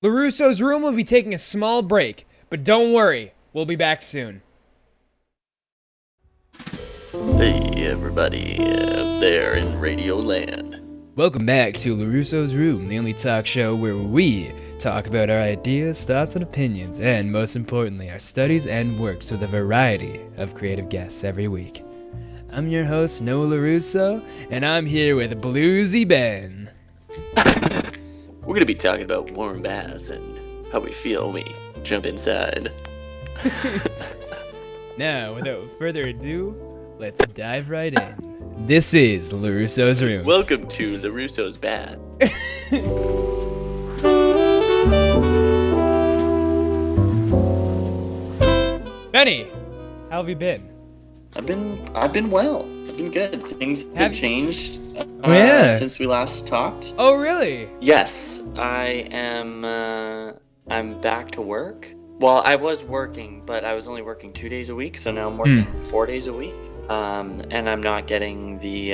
Lorusso's room will be taking a small break, but don't worry, we'll be back soon. Hey everybody out there in Radio Land. Welcome back to Lorusso's Room, the only talk show where we talk about our ideas, thoughts, and opinions, and most importantly, our studies and works with a variety of creative guests every week. I'm your host, Noah Lorusso, and I'm here with Bluesy Ben. We're gonna be talking about warm baths and how we feel when we jump inside. Now, without further ado, let's dive right in. This is Lorusso's Room. Welcome to Lorusso's Bath. Benny, how have you been? I've been well. I've been good. Things have changed since we last talked. Oh, really? Yes, I am. I'm back to work. Well, I was working, but I was only working 2 days a week, so now I'm working 4 days a week. And I'm not getting the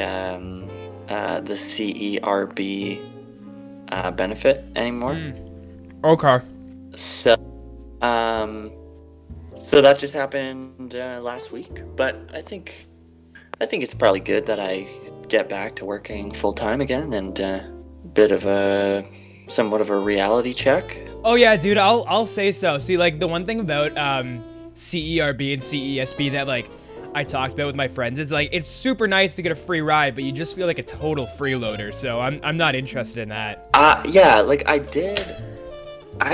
CERB benefit anymore. Okay. So that just happened last week. But I think it's probably good that I get back to working full time again, and somewhat of a reality check. Oh yeah, dude, I'll say so. See, like, the one thing about CERB and CESB that, like, I talked about with my friends is, like, it's super nice to get a free ride, but you just feel like a total freeloader. So I'm not interested in that. Yeah, like I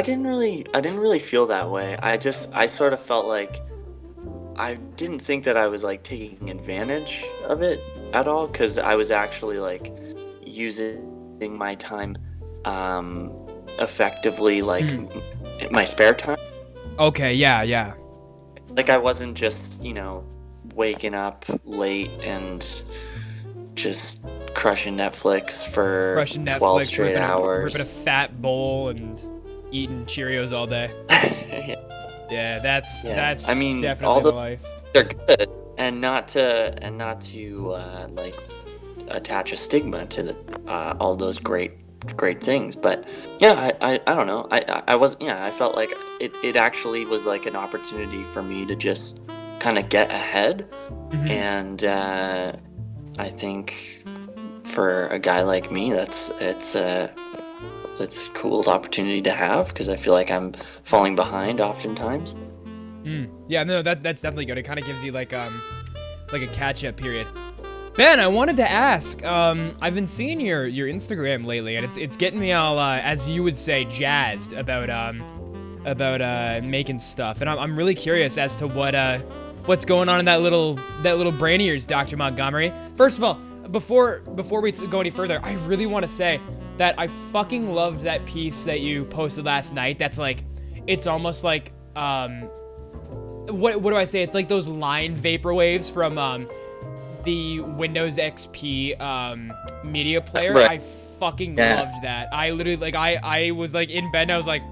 didn't really feel that way. I sort of felt like I didn't think that I was like taking advantage of it at all, because I was actually like using my time effectively, like my spare time. Okay, yeah. Like I wasn't just, waking up late and just crushing Netflix for 12 straight hours. Ripping a fat bowl and eating Cheerios all day. Yeah, that's I mean, definitely all the life. They're good, and not to like attach a stigma to all those great things, but yeah, I don't know. I felt like it actually was like an opportunity for me to just kind of get ahead, and I think for a guy like me, it's a cool opportunity to have, because I feel like I'm falling behind oftentimes. Yeah, no, that's definitely good. It kind of gives you like a catch-up period. Ben, I wanted to ask. I've been seeing your Instagram lately, and it's getting me all, as you would say, jazzed about making stuff. And I'm really curious as to what's going on in that little brain of yours, Dr. Montgomery. First of all, before we go any further, I really want to say that I fucking loved that piece that you posted last night. That's like, it's almost like what do I say? It's like those line vaporwaves from the Windows XP media player. Right. I fucking loved that. I literally, like, I was like in bed and I was like,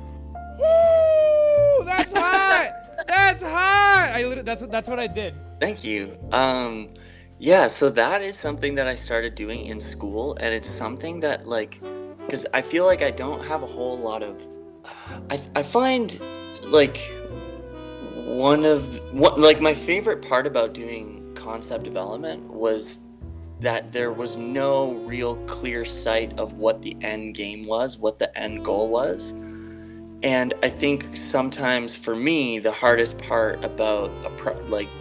woo, that's hot. That's hot. That's what I did. Thank you. Yeah, so that is something that I started doing in school, and it's something that, like, because I feel like I don't have a whole lot of, I find like my favorite part about doing concept development was that there was no real clear sight of what the end game was, what the end goal was. And I think sometimes for me, the hardest part about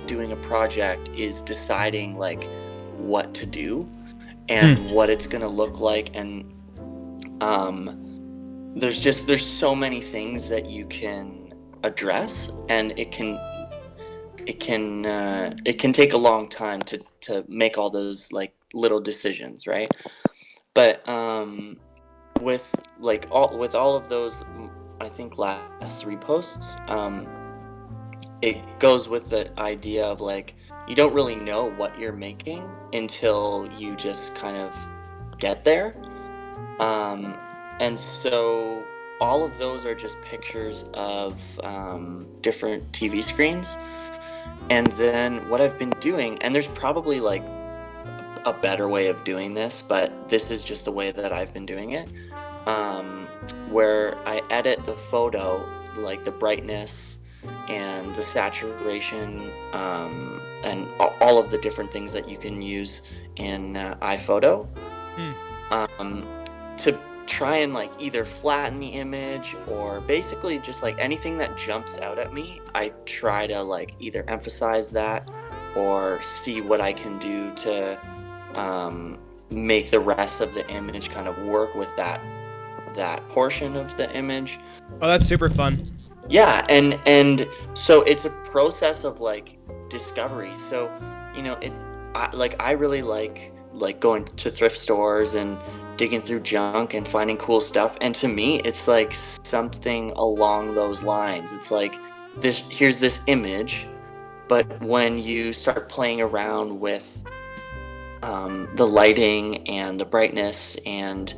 doing a project is deciding like what to do and what it's gonna look like. And there's so many things that you can address, and it can take a long time to make all those like little decisions, right? But with all of those, I think last 3 posts, it goes with the idea of like, you don't really know what you're making until you just kind of get there. And so all of those are just pictures of different TV screens. And then what I've been doing, and there's probably like a better way of doing this, but this is just the way that I've been doing it. where I edit the photo, like the brightness and the saturation, and all of the different things that you can use in iPhoto, to try and like either flatten the image or basically just like anything that jumps out at me. I try to like either emphasize that or see what I can do to make the rest of the image kind of work with that portion of the image. Oh, that's super fun. Yeah, and so it's a process of like discovery. So, I really like going to thrift stores and digging through junk and finding cool stuff. And to me, it's like something along those lines. It's like here's this image, but when you start playing around with the lighting and the brightness and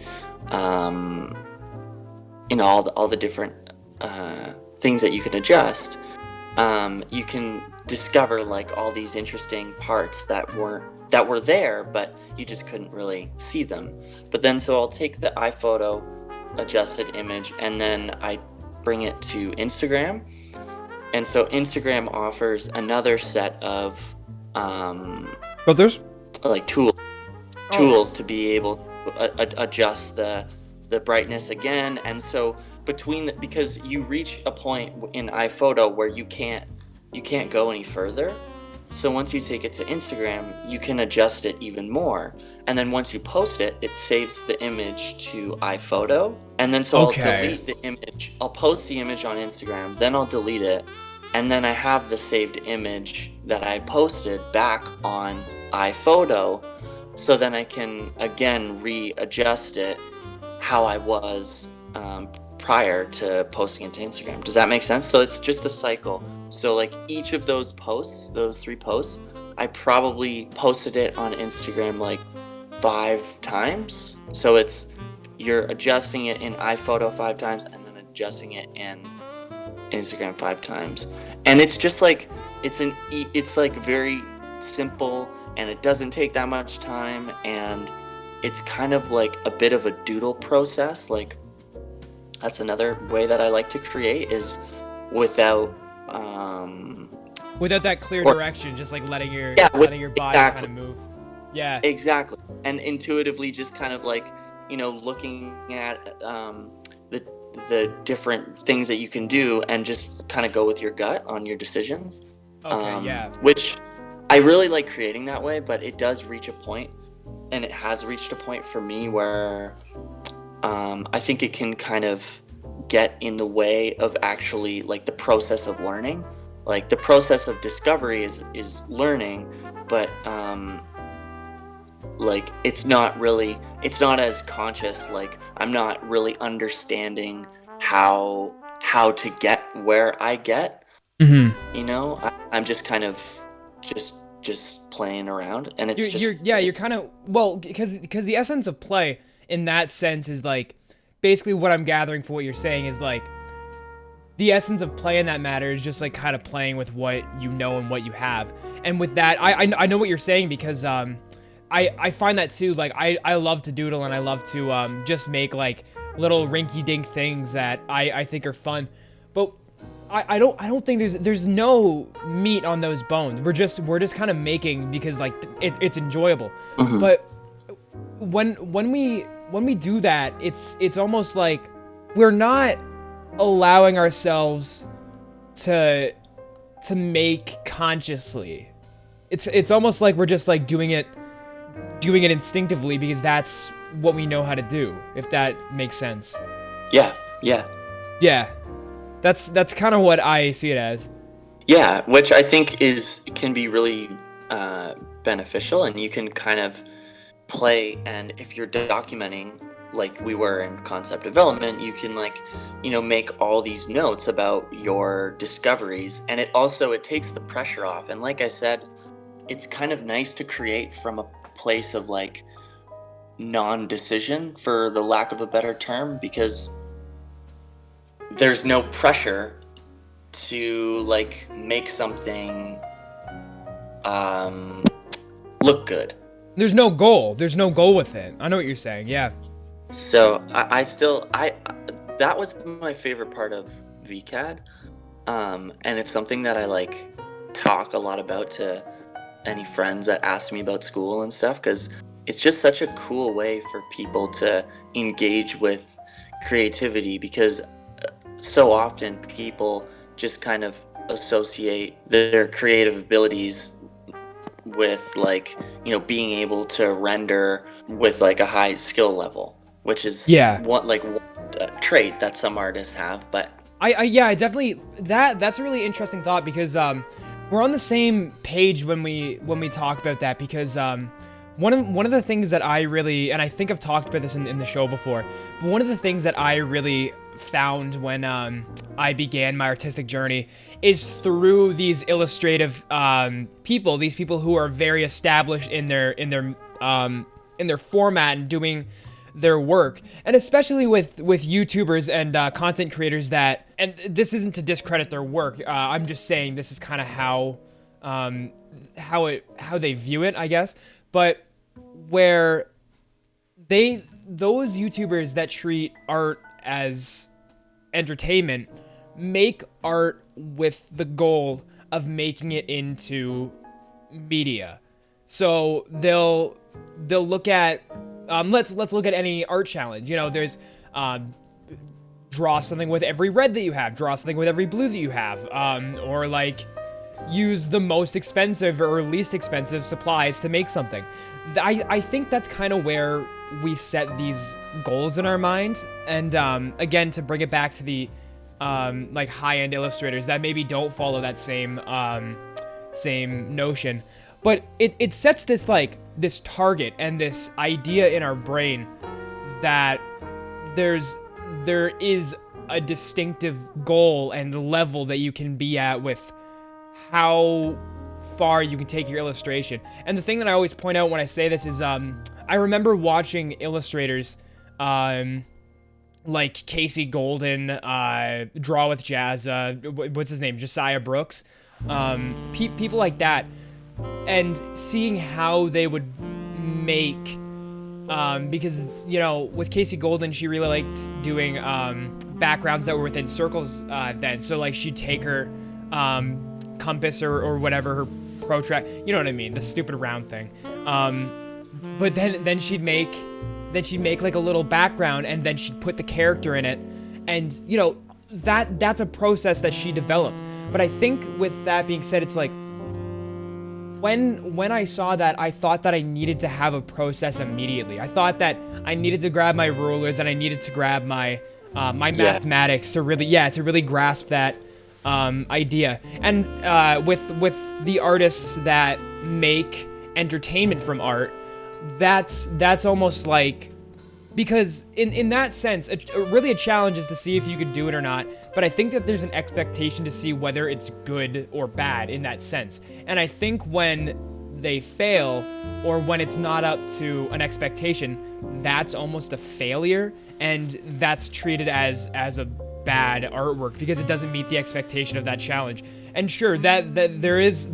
all the different things that you can adjust, you can discover like all these interesting parts that were there, but you just couldn't really see them. But then so I'll take the iPhoto adjusted image and then I bring it to Instagram. And so Instagram offers another set of filters, like tools to be able to adjust the brightness again. And so because you reach a point in iPhoto where you can't go any further. So once you take it to Instagram, you can adjust it even more. And then once you post it, it saves the image to iPhoto. And then so I'll delete the image. I'll post the image on Instagram, then I'll delete it. And then I have the saved image that I posted back on iPhoto. So then I can, again, readjust it how I was prior to posting it to Instagram. Does that make sense? So it's just a cycle. So like each of those posts, those 3 posts, I probably posted it on Instagram like 5 times. So you're adjusting it in iPhoto 5 times and then adjusting it in Instagram 5 times. And it's just like, it's like very simple and it doesn't take that much time, and it's kind of like a bit of a doodle process. Like that's another way that I like to create, is without that clear direction, just like letting your body kind of move. Yeah, exactly. And intuitively just kind of like, looking at the different things that you can do and just kind of go with your gut on your decisions. Okay, yeah. Which I really like creating that way, but it does reach a point, and it has reached a point for me where I think it can kind of get in the way of actually like the process of learning. Like the process of discovery is learning, but like it's not as conscious. Like I'm not really understanding how to get where I get. Mm-hmm. I'm just kind of just playing around, and it's you're kind of, well, because the essence of play in that sense is like, basically what I'm gathering for what you're saying is like, the essence of play in that matter is just like kind of playing with what you know and what you have. And with that, I know what you're saying, because I find that too. Like I love to doodle, and I love to just make like little rinky-dink things that I think are fun. But I don't think there's no meat on those bones. We're just kind of making because like it's enjoyable. Mm-hmm. But when we do that, it's almost like we're not allowing ourselves to make consciously. It's almost like we're just like doing it instinctively because that's what we know how to do, if that makes sense. Yeah. That's kind of what I see it as. Yeah, which I think can be really beneficial, and you can kind of play, and if you're documenting like we were in concept development, you can like, make all these notes about your discoveries, and it takes the pressure off. And like I said, it's kind of nice to create from a place of like non-decision, for the lack of a better term, because there's no pressure to like make something look good. There's no goal with it. I know what you're saying. Yeah. So I still I that was my favorite part of VCAD, and it's something that I like talk a lot about to any friends that ask me about school and stuff, because it's just such a cool way for people to engage with creativity, because so often people just kind of associate their creative abilities with, like, being able to render with like a high skill level, which is Yeah. one trait that some artists have. But I definitely that's a really interesting thought, because we're on the same page when we talk about that, because one of the things that I really, and I think I've talked about this in the show before, but one of the things that I really found when I began my artistic journey is through these illustrative people, these people who are very established in their format and doing their work, and especially with YouTubers and content creators that, and this isn't to discredit their work, I'm just saying this is kind of how they view it, I guess, but where those YouTubers that treat art as entertainment make art with the goal of making it into media. So they'll look at let's look at any art challenge. There's draw something with every red that you have, draw something with every blue that you have, or like use the most expensive or least expensive supplies to make something. I think that's kind of where we set these goals in our mind. And again, to bring it back to the like high-end illustrators that maybe don't follow that same notion, but it sets this target and this idea in our brain that there is a distinctive goal and level that you can be at with how far you can take your illustration. And the thing that I always point out when I say this is I remember watching illustrators like Casey Golden, Draw with Jazz, what's his name, Josiah Brooks, people like that, and seeing how they would make, because with Casey Golden, she really liked doing backgrounds that were within circles then, so like she'd take her compass or whatever, her protract, you know what I mean, the stupid round thing, but then she'd make like a little background, and then she'd put the character in it, and that's a process that she developed. But I think with that being said, it's like when I saw that, I thought that I needed to have a process immediately. I thought that I needed to grab my rulers and I needed to grab my mathematics to really grasp that idea. And with the artists that make entertainment from art, that's almost like, because in that sense, really a challenge is to see if you could do it or not, but I think that there's an expectation to see whether it's good or bad in that sense. And I think when they fail, or when it's not up to an expectation, that's almost a failure, and that's treated as a bad artwork because it doesn't meet the expectation of that challenge. And sure, that there is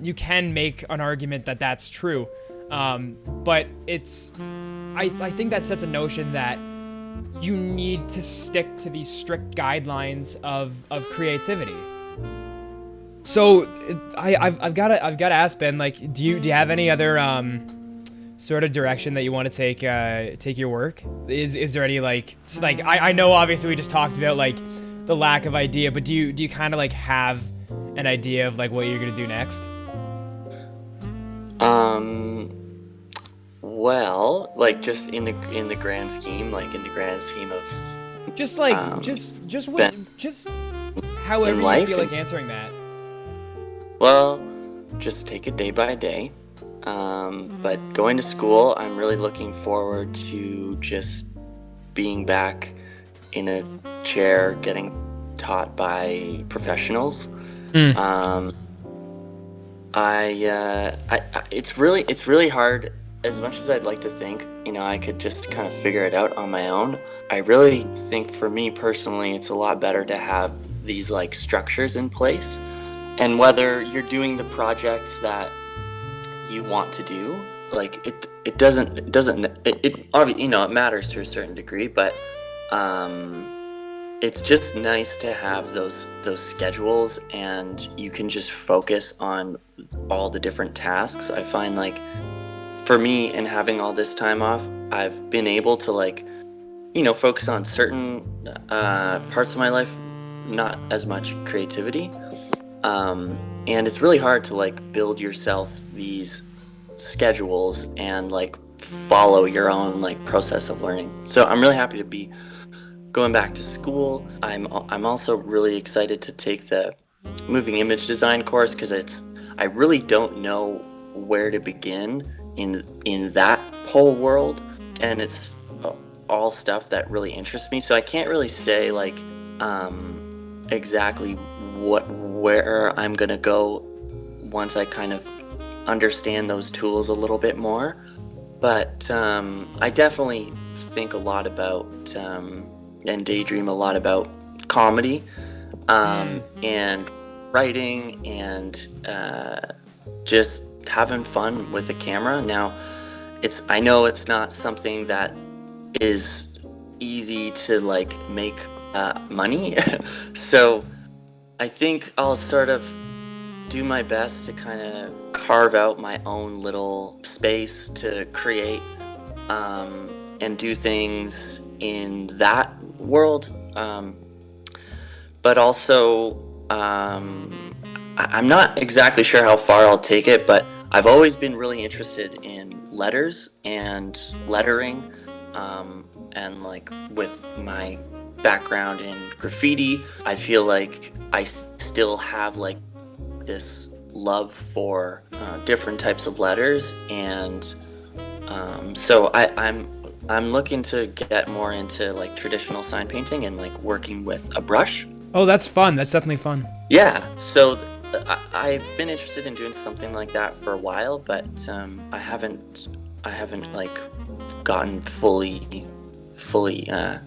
you can make an argument that that's true, but it's, I think that sets a notion that you need to stick to these strict guidelines of creativity. So I've got to ask, Ben, like, do you have any other sort of direction that you want to take your work? Is there any I know obviously we just talked about like the lack of idea, but do you kind of like have an idea of like what you're gonna do next? Well, like just in the grand scheme, of Just like just however you life feel like answering that. well, just take it day by day. But going to school, I'm really looking forward to just being back in a chair, getting taught by professionals. It's really hard. As much as I'd like to think, I could just kind of figure it out on my own, I really think for me personally, it's a lot better to have these like structures in place. And whether you're doing the projects that you want to do, like it obviously, it matters to a certain degree, but it's just nice to have those schedules, and you can just focus on all the different tasks. I find like for me, and having all this time off, I've been able to like, focus on certain parts of my life, not as much creativity. And it's really hard to like build yourself these schedules and like follow your own like process of learning. So I'm really happy to be going back to school. I'm also really excited to take the moving image design course, because I really don't know where to begin in that whole world, and it's all stuff that really interests me. So I can't really say like exactly where I'm gonna go once I kind of understand those tools a little bit more. But I definitely think a lot about and daydream a lot about comedy and writing and just having fun with a camera. Now, I know it's not something that is easy to like make money, so I think I'll sort of do my best to kind of carve out my own little space to create and do things in that world. But also, I'm not exactly sure how far I'll take it, but I've always been really interested in letters and lettering, and like with my background in graffiti, I feel like I still have like this love for different types of letters, and so I'm looking to get more into like traditional sign painting and like working with a brush. Oh, that's fun. That's definitely fun. Yeah, so I've been interested in doing something like that for a while, but I haven't like gotten fully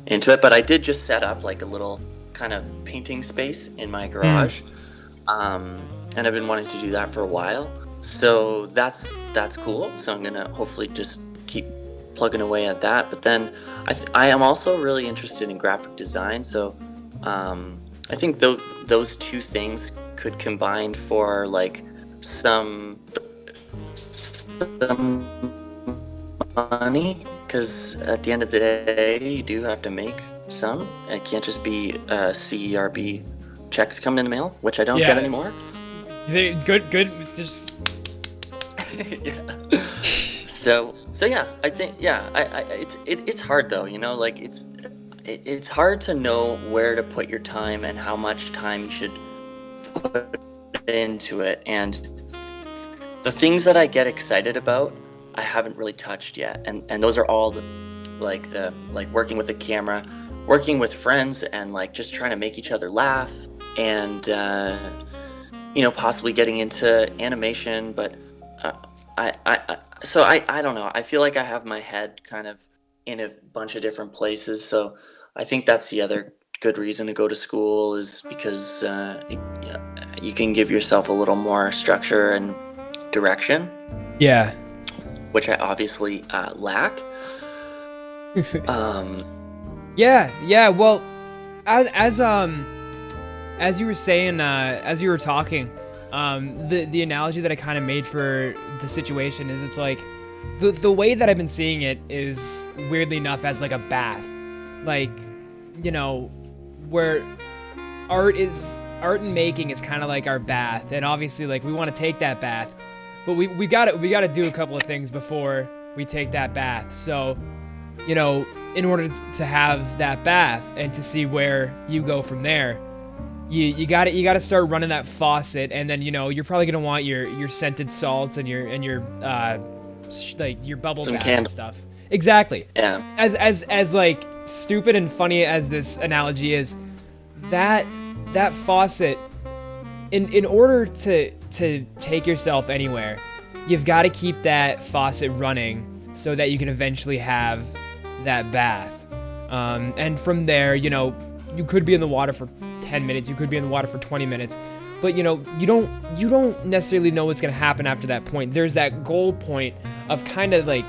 into it. But I did just set up like a little kind of painting space in my garage, and I've been wanting to do that for a while. So that's cool. So I'm gonna hopefully just keep plugging away at that. But then I am also really interested in graphic design. So I think those two things could combine for like some money, because at the end of the day you do have to make some. It can't just be CERB checks coming in the mail, which I don't get anymore. Good. Just yeah. So yeah, I think it's hard though, like it's hard to know where to put your time and how much time you should put into it. And the things that I get excited about, I haven't really touched yet. And those are all the working with a camera, working with friends, and like just trying to make each other laugh, and possibly getting into animation. But I don't know. I feel like I have my head kind of in a bunch of different places. So I think that's the other good reason to go to school, is because you can give yourself a little more structure and direction. Yeah. Which I obviously lack. Yeah. Well, as you were saying, as you were talking, the analogy that I kind of made for the situation is, it's like the way that I've been seeing it is, weirdly enough, as like a bath, like, where art and making is kind of like our bath, and obviously like we want to take that bath, but we got to do a couple of things before we take that bath. So, in order to have that bath and to see where you go from there, you got to start running that faucet, and then you're probably gonna want your scented salts and your bubble bath and stuff. Exactly. Yeah. As like stupid and funny as this analogy is, that faucet, in order to take yourself anywhere, you've got to keep that faucet running so that you can eventually have that bath. And from there, you could be in the water for 10 minutes, you could be in the water for 20 minutes, but you don't necessarily know what's going to happen after that point. There's that goal point of kind of like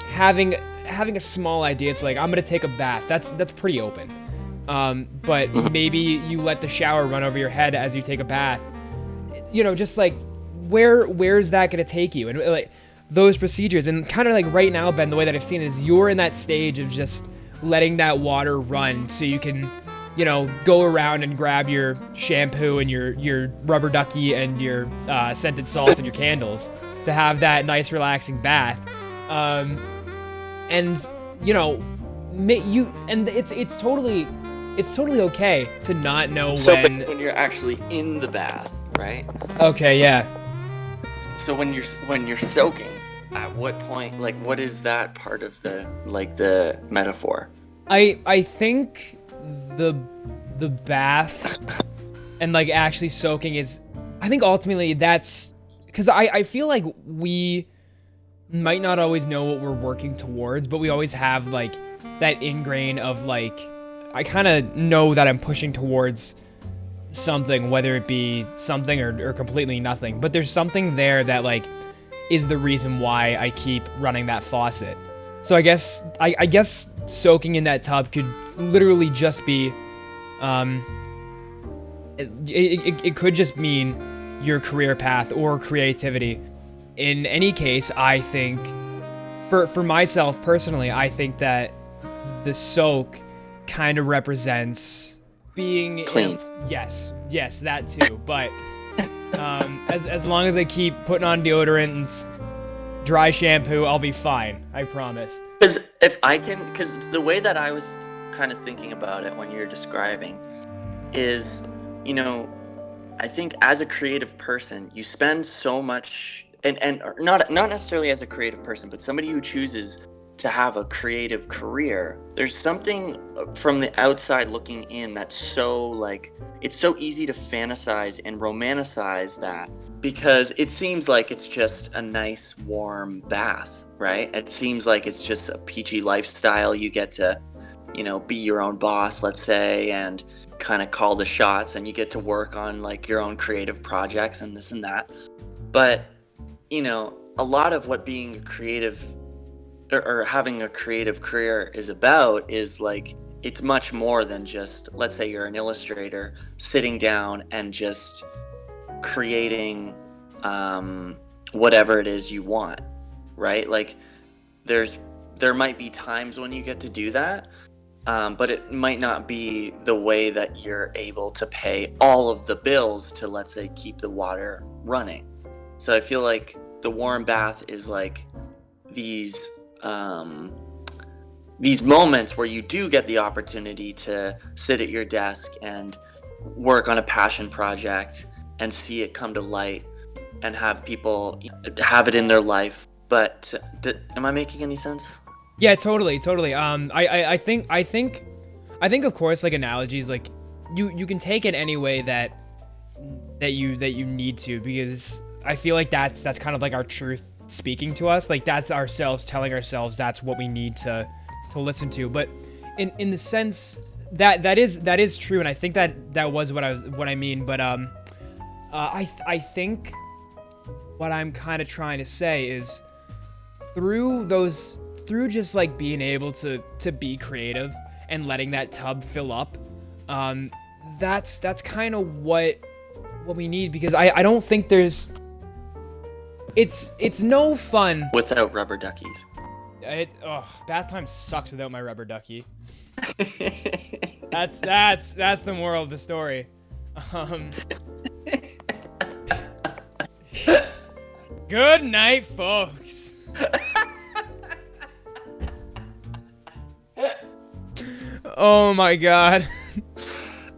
having a small idea. It's like, I'm gonna take a bath. That's pretty open. But maybe you let the shower run over your head as you take a bath. You know, just like where's that gonna take you? And like those procedures, and kind of like right now, Ben, the way that I've seen it is you're in that stage of just letting that water run so you can, you know, go around and grab your shampoo and your rubber ducky and your scented salts and your candles to have that nice relaxing bath. And you know, it's totally okay to not know when you're actually in the bath, right? Okay, yeah. So when you're soaking, at what point, like, what is that part of the metaphor? I think the bath and like actually soaking is, I think ultimately that's because I feel like we might not always know what we're working towards, but we always have like that ingrain of like, I kind of know that I'm pushing towards something, whether it be something or completely nothing, but there's something there that like is the reason why I keep running that faucet. So I guess soaking in that tub could literally just be it could just mean your career path or creativity. In any case, I think for myself personally, I think that the soak kind of represents being clean. Yes, that too. But as long as I keep putting on deodorant and dry shampoo, I'll be fine. I promise. Because the way that I was kind of thinking about it when you're describing is, you know, I think as a creative person, you spend so much, and not necessarily as a creative person, but somebody who chooses to have a creative career, there's something from the outside looking in that's so like, it's so easy to fantasize and romanticize that, because it seems like it's just a nice warm bath, right? It seems like it's just a peachy lifestyle. You get to, you know, be your own boss, let's say, and kind of call the shots, and you get to work on like your own creative projects and this and that. But, you know, a lot of what being a creative or having a creative career is about is like, it's much more than just, let's say you're an illustrator sitting down and just creating whatever it is you want, right? Like there might be times when you get to do that, but it might not be the way that you're able to pay all of the bills to, let's say, keep the water running. So I feel like the warm bath is like these moments where you do get the opportunity to sit at your desk and work on a passion project and see it come to light and have people have it in their life. But am I making any sense? Yeah, totally. I think of course, like, analogies, like you can take it any way that you need to, because I feel like that's kind of like our truth speaking to us. Like, that's ourselves telling ourselves that's what we need to listen to. But in the sense that is true, and I think that was what I mean. But I think what I'm kind of trying to say is through just like being able to be creative and letting that tub fill up, that's kind of what we need, because I don't think there's it's no fun without rubber duckies. Bath time sucks without my rubber ducky. That's the moral of the story. Good night, folks. Oh my god.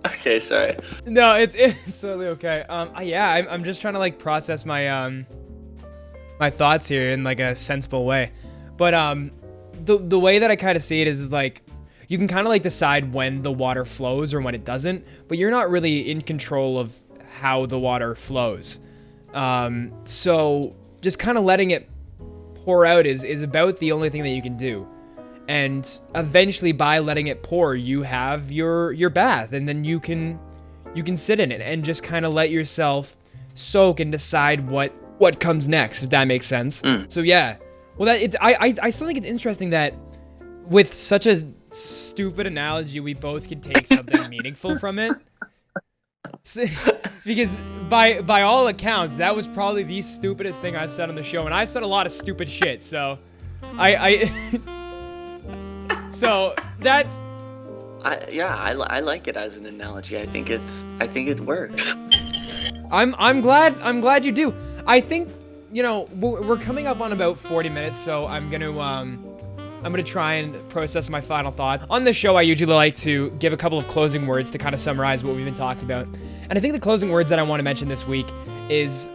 Okay, sorry. No, it's totally okay. I'm just trying to like process my my thoughts here in like a sensible way. But the way that I kind of see it is like, you can kind of like decide when the water flows or when it doesn't, but you're not really in control of how the water flows. So just kind of letting it pour out is about the only thing that you can do. And eventually, by letting it pour, you have your bath, and then you can sit in it and just kind of let yourself soak and decide what comes next, if that makes sense. So yeah, Well, I still think it's interesting that with such a stupid analogy, we both can take something meaningful from it. Because by all accounts, that was probably the stupidest thing I've said on the show, and I've said a lot of stupid shit. So, so that's. I like it as an analogy. I think it works. I'm glad you do. I think, you know, we're coming up on about 40 minutes, so I'm gonna try and process my final thoughts. On this show, I usually like to give a couple of closing words to kind of summarize what we've been talking about. And I think the closing words that I want to mention this week is,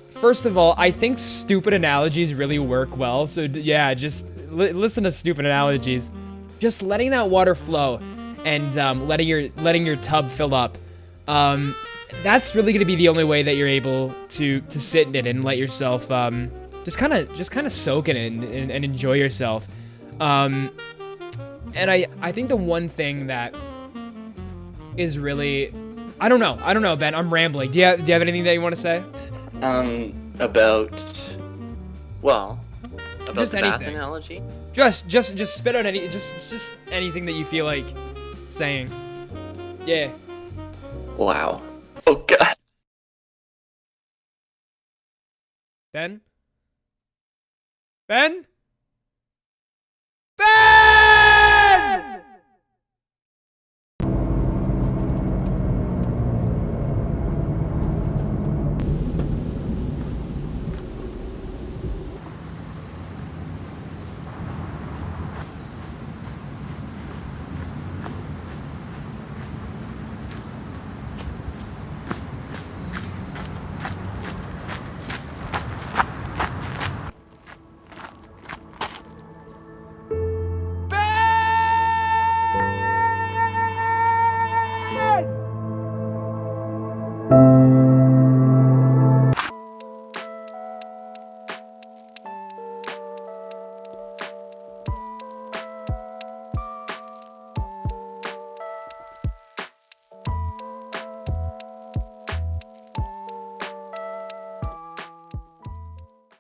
first of all, I think stupid analogies really work well. So yeah, just listen to stupid analogies. Just letting that water flow and letting your tub fill up. That's really gonna be the only way that you're able to sit in it and let yourself just kind of soak in it and enjoy yourself. And I think the one thing that is really, I don't know, Ben. I'm rambling. Do you have anything that you want to say? About Just the anything. bath analogy. Just spit out just anything that you feel like saying. Yeah. Wow. Oh God. Ben? Ben?